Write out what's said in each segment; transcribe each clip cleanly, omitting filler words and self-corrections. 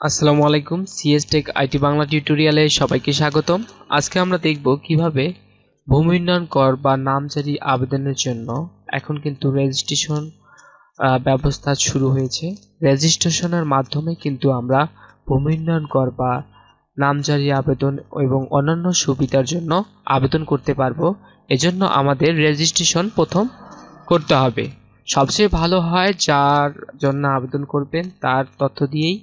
আসসালামু আলাইকুম। CS take IT Bangla টিউটোরিয়ালে সবাইকে স্বাগতম। আজকে আমরা দেখব কিভাবে ভূমি উন্নয়ন কর বা নামজারি আবেদনের জন্য এখন কিন্তু রেজিস্ট্রেশন ব্যবস্থা শুরু হয়েছে। রেজিস্ট্রেশনের মাধ্যমে কিন্তু আমরা ভূমি উন্নয়ন কর বা নামজারি আবেদন এবং অন্যান্য সুবিধার জন্য আবেদন করতে পারবো। এজন্য আমাদের রেজিস্ট্রেশন প্রথম করতে হবে। সবচেয়ে ভালো হয় যার জন্য আবেদন করবেন তার তথ্য দিয়েই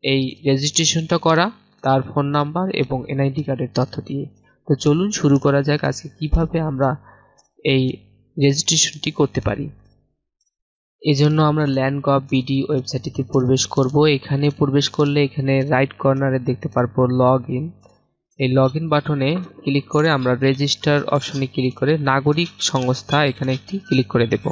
এই রেজিস্ট্রেশনটা করা, তার ফোন নাম্বার এবং এনআইডি কার্ডের তথ্য দিয়ে। তো চলুন শুরু করা যাক আজকে কিভাবে আমরা এই রেজিস্ট্রেশনটি করতে পারি। এজন্য আমরা land.gov.bd ওয়েবসাইটটিতে প্রবেশ করব। এখানে প্রবেশ করলে এখানে রাইট কর্নারে দেখতে পারবো লগ ইন। এই লগ ইন বাটনে ক্লিক করে আমরা রেজিস্টার অপশনে ক্লিক করে নাগরিক সংস্থা এখানে একটি ক্লিক করে দেব।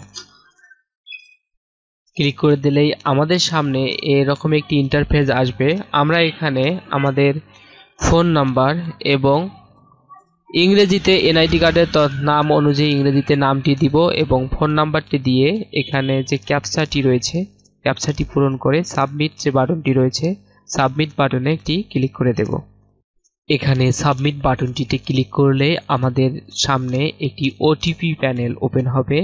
ক্লিক করে দিলেই আমাদের সামনে এরকম একটি ইন্টারফেস আসবে। আমরা এখানে আমাদের ফোন নাম্বার এবং ইংরেজিতে এনআইডি কার্ডের নাম অনুযায়ী ইংরেজিতে নামটি দিব এবং ফোন নাম্বারটি দিয়ে এখানে যে ক্যাপচাটি রয়েছে ক্যাপচাটি পূরণ করে সাবমিট যে বাটনটি রয়েছে সাবমিট বাটনে একটি ক্লিক করে দেব। এখানে সাবমিট বাটনটিতে ক্লিক করলে আমাদের সামনে একটি ওটিপি প্যানেল ওপেন হবে।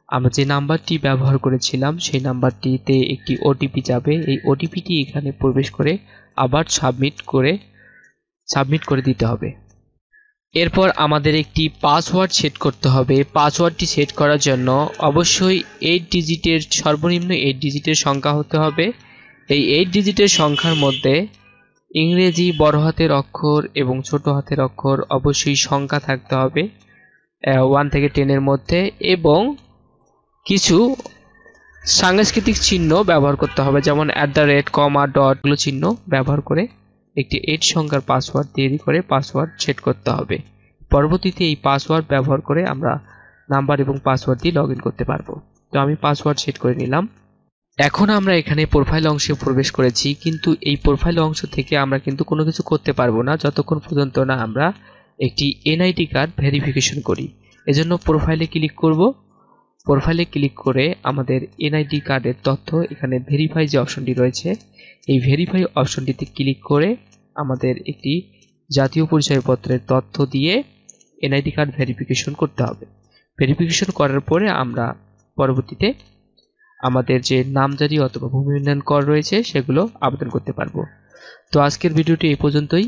আমরা যে নাম্বারটি ব্যবহার করেছিলাম সেই নাম্বারটিতে একটি ওটিপি যাবে। এই ওটিপিটি এখানে প্রবেশ করে আবার সাবমিট করে দিতে হবে। এরপর আমাদের একটি পাসওয়ার্ড সেট করতে হবে। পাসওয়ার্ডটি সেট করার জন্য অবশ্যই 8 ডিজিটের সর্বনিম্ন 8 ডিজিটের সংখ্যা হতে হবে। এই 8 ডিজিটের সংখ্যার মধ্যে ইংরেজি বড় হাতের অক্ষর এবং ছোট হাতের অক্ষর অবশ্যই সংখ্যা থাকতে হবে 1 থেকে 10 এর মধ্যে, এবং কিছু সাংস্কৃতিক চিহ্ন ব্যবহার করতে হবে, যেমন @ কমা ডট গুলো চিহ্ন ব্যবহার করে একটি 8 সংখ্যার পাসওয়ার্ড তৈরি করে পাসওয়ার্ড সেট করতে হবে। পরবর্তীতে এই পাসওয়ার্ড ব্যবহার করে আমরা নাম্বার এবং পাসওয়ার্ড দিয়ে লগ ইন করতে পারবো। তো আমি পাসওয়ার্ড সেট করে নিলাম। এখন আমরা এখানে প্রোফাইল অংশে প্রবেশ করেছি, কিন্তু এই প্রোফাইল অংশ থেকে আমরা কিন্তু কোনো কিছু করতে পারবো না যতক্ষণ পর্যন্ত না আমরা একটি এনআইডি কার্ড ভেরিফিকেশন করি। এজন্য প্রোফাইলে ক্লিক করব। প্রোফাইলে ক্লিক করে আমাদের এনআইডি কার্ডের তথ্য এখানে ভেরিফাই যে অপশনটি রয়েছে এই ভেরিফাই অপশনটিতে ক্লিক করে আমাদের একটি জাতীয় পরিচয়পত্রের তথ্য দিয়ে এনআইডি কার্ড ভেরিফিকেশন করতে হবে। ভেরিফিকেশন করার পরে আমরা পরবর্তীতে আমাদের যে নামজারি অথবা ভূমি উন্নয়ন কর রয়েছে সেগুলো আবেদন করতে পারবো। তো আজকের ভিডিওটি এই পর্যন্তই।